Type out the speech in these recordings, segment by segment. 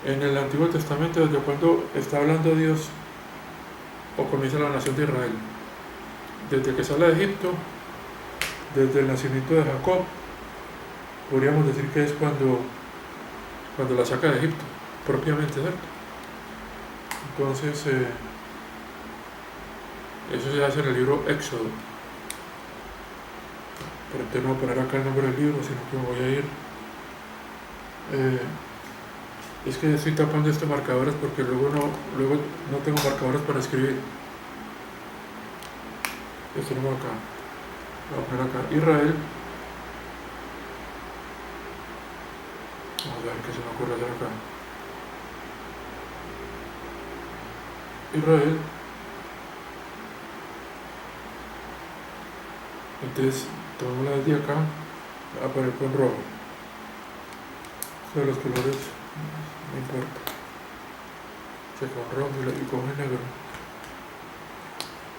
En el Antiguo Testamento, desde cuando está hablando Dios o comienza la nación de Israel, desde que sale de Egipto, desde el nacimiento de Jacob, podríamos decir que es cuando la saca de Egipto, propiamente, ¿cierto? Entonces, eso se hace en el libro Éxodo. Pero entonces no voy a poner acá el nombre del libro, sino que me voy a ir. Es que estoy tapando estos marcadores porque luego no tengo marcadores para escribir. Este tenemos acá. Voy a poner acá Israel. Vamos a ver qué se me ocurre hacer acá. Israel. Entonces tomamos la de acá. Voy a poner con rojo. Son los colores, no importa. O sea, con rojo y con el negro.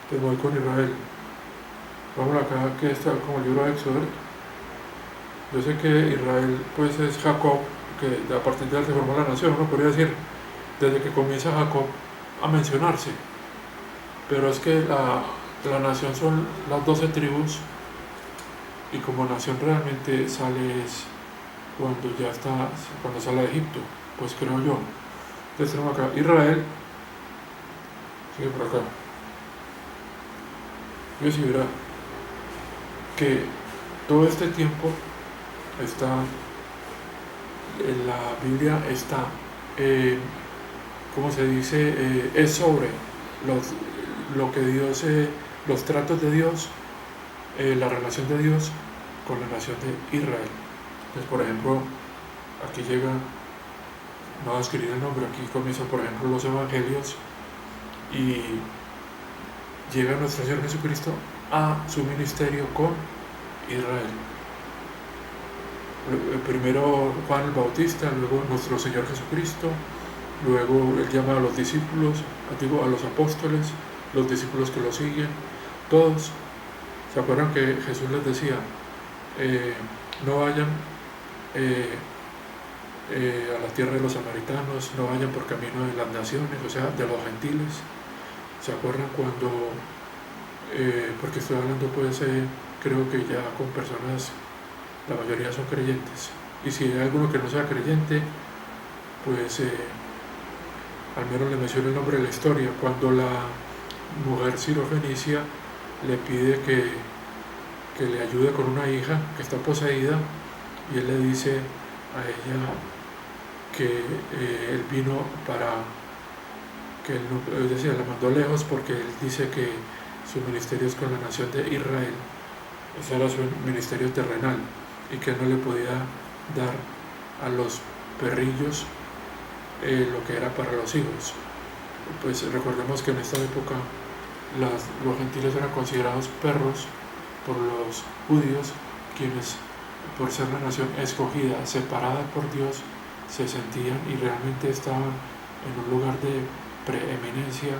Entonces voy con Israel. Vamos acá que está como el libro de Éxodo. Yo sé que Israel pues es Jacob, que a partir de él se formó la nación, uno podría decir, desde que comienza Jacob a mencionarse. Pero es que la nación son las 12 tribus y como nación realmente sale es cuando sale de Egipto, pues creo yo. Entonces tenemos acá Israel, sigue por acá. Yo sí verá que todo este tiempo está, en la Biblia está, ¿cómo se dice? Es sobre lo que Dios, los tratos de Dios, la relación de Dios con la nación de Israel. Entonces, por ejemplo, aquí llega, no voy a escribir el nombre, aquí comienzan, por ejemplo, los evangelios y llega nuestro Señor Jesucristo a su ministerio con Israel. Primero Juan el Bautista, luego nuestro Señor Jesucristo, luego él llama a los discípulos, a los apóstoles, los discípulos que lo siguen, todos. ¿Se acuerdan que Jesús les decía, no vayan a la tierra de los samaritanos, no vayan por camino de las naciones, o sea, de los gentiles? ¿Se acuerdan cuando, porque estoy hablando pues, creo que ya con personas, la mayoría son creyentes, y si hay alguno que no sea creyente, pues al menos le menciono el nombre de la historia, cuando la mujer sirofenicia le pide que le ayude con una hija que está poseída, y él le dice a ella que él vino para que él no, es decir, la mandó lejos porque él dice que su ministerio es con la nación de Israel, ese era su ministerio terrenal, y que no le podía dar a los perrillos lo que era para los hijos. Pues recordemos que en esta época los gentiles eran considerados perros por los judíos, quienes por ser la nación escogida, separada por Dios, se sentían y realmente estaban en un lugar de preeminencia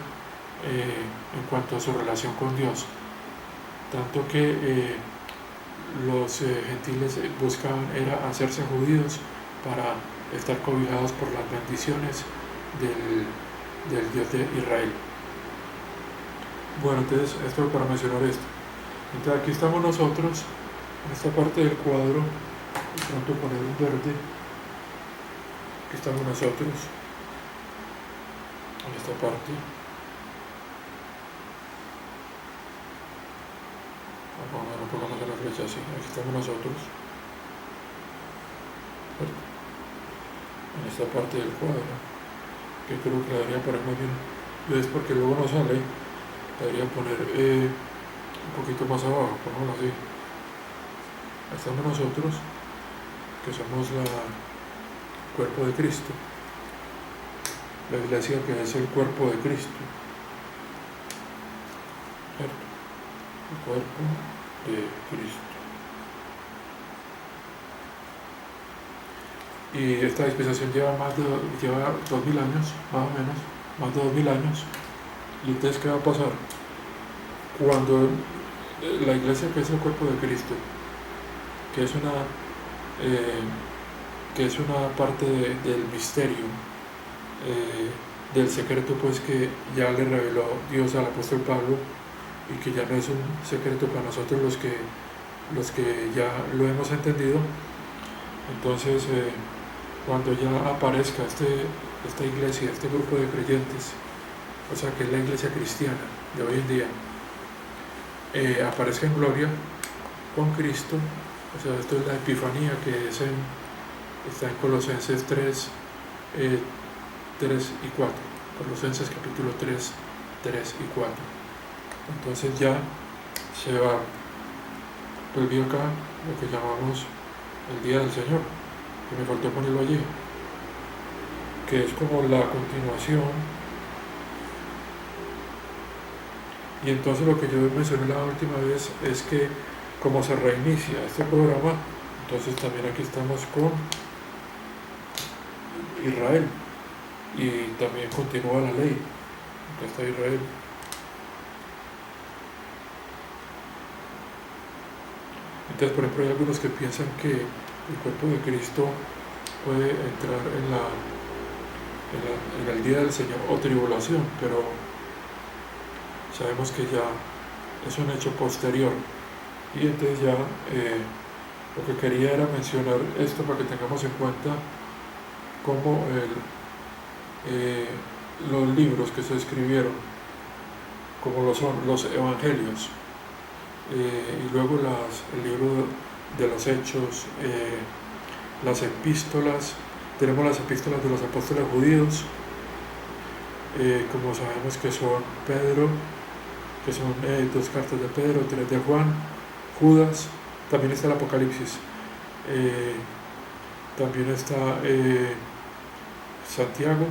en cuanto a su relación con Dios, tanto que los gentiles buscaban era hacerse judíos para estar cobijados por las bendiciones del Dios de Israel. Bueno, entonces esto para mencionar esto. Entonces aquí estamos nosotros, en esta parte del cuadro, de pronto poner un verde, aquí estamos nosotros, en esta parte. No pongamos la flecha así, aquí estamos nosotros, ¿cierto? En esta parte del cuadro, que creo que la debería poner más bien, es porque luego no sale, la debería poner un poquito más abajo, pongámoslo así. Ahí estamos nosotros, que somos el cuerpo de Cristo, la iglesia que es el cuerpo de Cristo, ¿cierto? El cuerpo de Cristo. Y esta dispensación lleva 2000 años, más o menos, más de 2000 años. ¿Y entonces qué va a pasar? Cuando la iglesia, que es el cuerpo de Cristo, que es una parte del misterio, del secreto pues que ya le reveló Dios al apóstol Pablo, y que ya no es un secreto para nosotros los que ya lo hemos entendido. Entonces, cuando ya aparezca esta iglesia, este grupo de creyentes, o sea que es la iglesia cristiana de hoy en día, aparezca en gloria con Cristo, o sea, esto es la epifanía que está en Colosenses 3, 3 y 4, Colosenses capítulo 3, 3 y 4. Entonces ya se va, pues vi acá lo que llamamos el Día del Señor, que me faltó ponerlo allí, que es como la continuación. Y entonces lo que yo mencioné la última vez es que como se reinicia este programa, entonces también aquí estamos con Israel, y también continúa la ley. Entonces está Israel. Entonces, por ejemplo, hay algunos que piensan que el cuerpo de Cristo puede entrar en el día del Señor o tribulación, pero sabemos que ya es un hecho posterior. Y entonces ya lo que quería era mencionar esto para que tengamos en cuenta cómo los libros que se escribieron, como lo son los evangelios, y luego el libro de los Hechos, las epístolas. Tenemos las epístolas de los apóstoles judíos, como sabemos que son Pedro, que son 2 cartas de Pedro, 3 de Juan, Judas, también está el Apocalipsis, también está Santiago,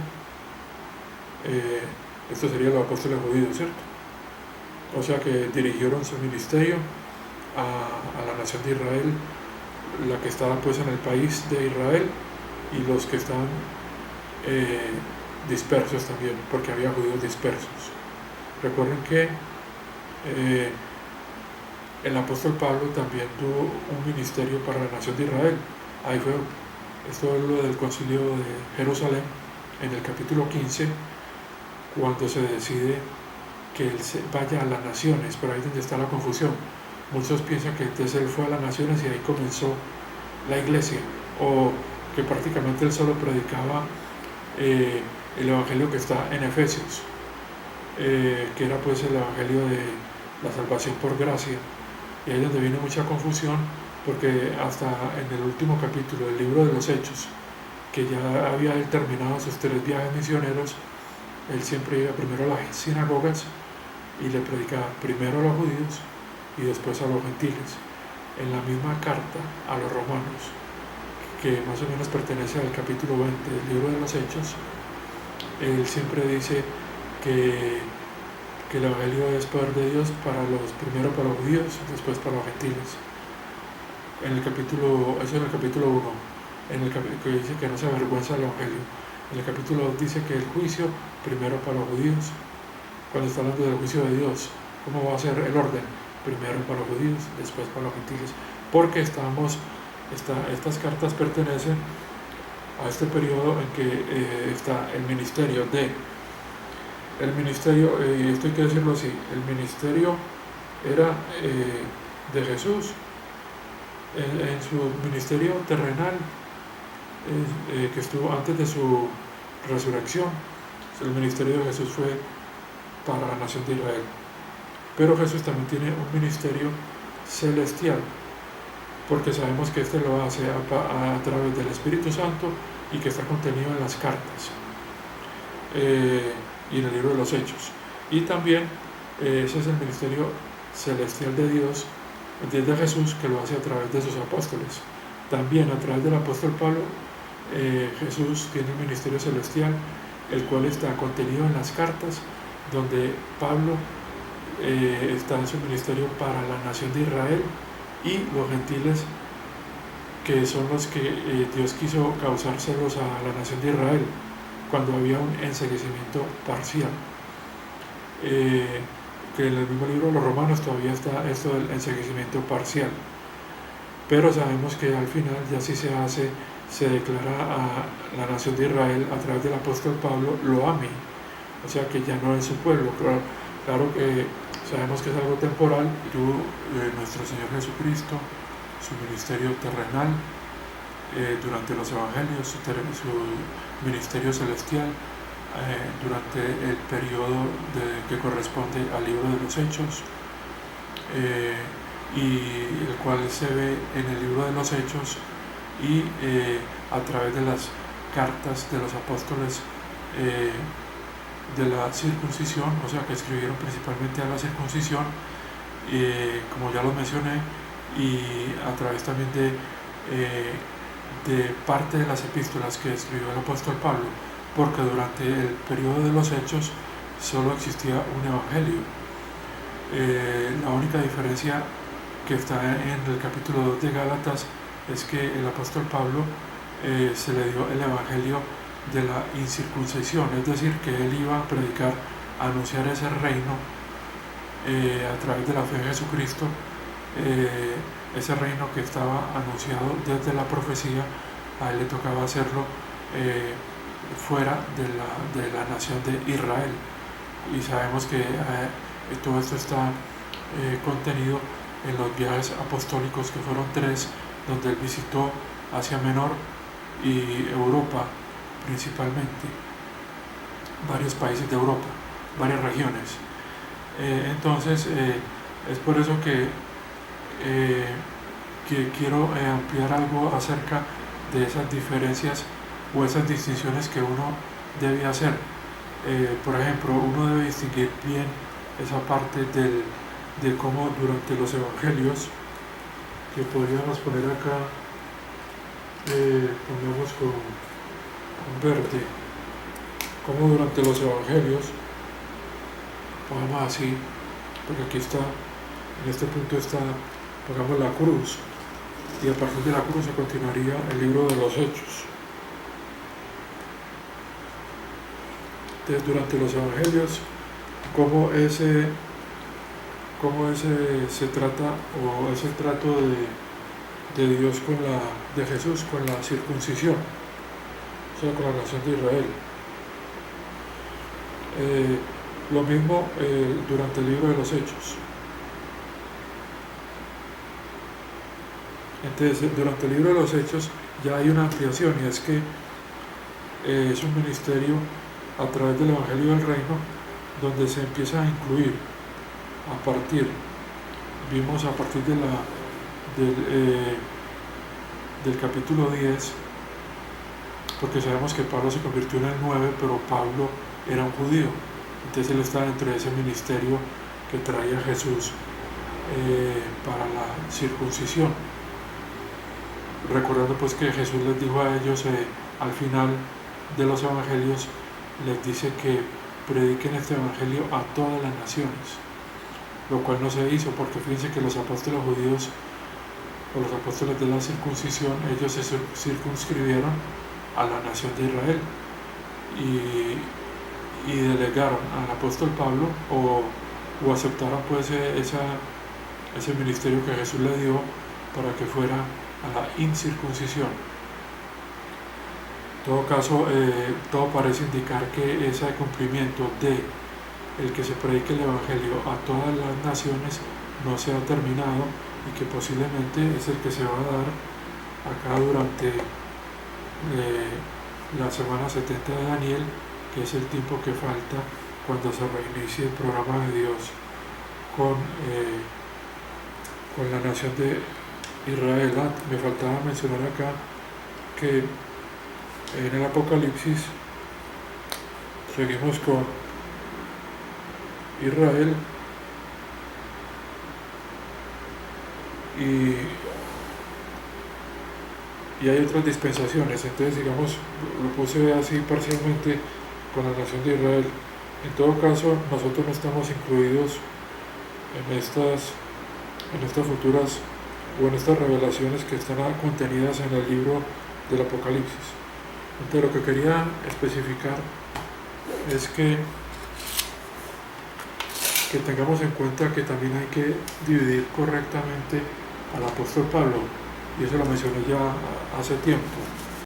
esto sería los apóstoles judíos, ¿cierto? O sea que dirigieron su ministerio a la nación de Israel, la que estaba pues en el país de Israel, y los que estaban dispersos también, porque había judíos dispersos. Recuerden que el apóstol Pablo también tuvo un ministerio para la nación de Israel. Ahí fue, esto es lo del concilio de Jerusalén, en el capítulo 15, cuando se decide que él vaya a las naciones, pero ahí es donde está la confusión. Muchos piensan que entonces él fue a las naciones y ahí comenzó la iglesia, o que prácticamente él solo predicaba el evangelio que está en Efesios, que era pues el evangelio de la salvación por gracia. Y ahí es donde viene mucha confusión, porque hasta en el último capítulo del libro de los Hechos, que ya había él terminado sus 3 viajes misioneros, él siempre iba primero a las sinagogas y le predicaba primero a los judíos y después a los gentiles. En la misma carta a los romanos, que más o menos pertenece al capítulo 20 del libro de los Hechos, él siempre dice que el evangelio es poder de Dios primero para los judíos, después para los gentiles. Eso en el capítulo 1, que dice que no se avergüenza del evangelio. En el capítulo 2 dice que el juicio primero para los judíos, cuando está hablando del juicio de Dios, ¿cómo va a ser el orden? Primero para los judíos, después para los gentiles, porque estas cartas pertenecen a este periodo en que está el ministerio, y esto hay que decirlo así, el ministerio era de Jesús, en su ministerio terrenal, que estuvo antes de su resurrección. El ministerio de Jesús fue para la nación de Israel, pero Jesús también tiene un ministerio celestial, porque sabemos que este lo hace a través del Espíritu Santo, y que está contenido en las cartas y en el libro de los Hechos. Y también ese es el ministerio celestial de Dios, de Jesús, que lo hace a través de sus apóstoles. También a través del apóstol Pablo, Jesús tiene un ministerio celestial, el cual está contenido en las cartas, donde Pablo está en su ministerio para la nación de Israel y los gentiles, que son los que Dios quiso causárselos a la nación de Israel cuando había un enceguecimiento parcial, que en el mismo libro de los Romanos todavía está esto del enceguecimiento parcial, pero sabemos que al final ya sí se hace se declara a la nación de Israel a través del apóstol Pablo, lo ame, o sea que ya no es su pueblo. Claro que sabemos que es algo temporal, nuestro Señor Jesucristo, su ministerio terrenal, durante los evangelios, su ministerio celestial, durante el periodo que corresponde al libro de los Hechos, y el cual se ve en el libro de los Hechos y a través de las cartas de los apóstoles de la circuncisión, o sea que escribieron principalmente a la circuncisión, como ya lo mencioné, y a través también de parte de las epístolas que escribió el apóstol Pablo, porque durante el periodo de los Hechos solo existía un evangelio. La única diferencia que está en el capítulo 2 de Gálatas es que el apóstol Pablo se le dio el evangelio de la incircuncisión, es decir, que él iba a predicar, a anunciar ese reino a través de la fe en Jesucristo, ese reino que estaba anunciado desde la profecía. A él le tocaba hacerlo fuera de la nación de Israel, y sabemos que todo esto está contenido en los viajes apostólicos, que fueron 3, donde él visitó Asia Menor y Europa principalmente, varios países de Europa, varias regiones. Entonces es por eso que quiero ampliar algo acerca de esas diferencias o esas distinciones que uno debe hacer. Por ejemplo, uno debe distinguir bien esa parte de cómo durante los evangelios, que podríamos poner acá, pongamos con verde, cómo durante los evangelios, pongamos así, porque aquí está, en este punto está, pongamos la cruz, y a partir de la cruz se continuaría el libro de los Hechos. Entonces, durante los evangelios, cómo se trata, o ese trato de Dios de Jesús con la circuncisión, o sea, con la nación de Israel. Lo mismo durante el libro de los Hechos. Entonces, durante el libro de los Hechos ya hay una ampliación, y es que es un ministerio a través del Evangelio del Reino, donde se empieza a incluir vimos a partir del capítulo 10, porque sabemos que Pablo se convirtió en el 9, pero Pablo era un judío, entonces él está dentro de ese ministerio que traía Jesús para la circuncisión. Recordando pues que Jesús les dijo a ellos al final de los evangelios, les dice que prediquen este evangelio a todas las naciones, lo cual no se hizo, porque fíjense que los apóstoles judíos, o los apóstoles de la circuncisión, ellos se circunscribieron a la nación de Israel y delegaron al apóstol Pablo o aceptaron pues ese ministerio que Jesús le dio para que fuera a la incircuncisión. En todo caso, todo parece indicar que ese cumplimiento de el que se predique el evangelio a todas las naciones no se ha terminado, y que posiblemente es el que se va a dar acá durante la semana 70 de Daniel, que es el tiempo que falta cuando se reinicie el programa de Dios con la nación de Israel. Me faltaba mencionar acá que en el Apocalipsis seguimos con Israel y hay otras dispensaciones. Entonces, digamos, lo puse así parcialmente con la nación de Israel. En todo caso, nosotros no estamos incluidos en estas futuras o en estas revelaciones que están contenidas en el libro del Apocalipsis. Entonces, lo que quería especificar es que tengamos en cuenta que también hay que dividir correctamente al apóstol Pablo, y eso lo mencioné ya hace tiempo.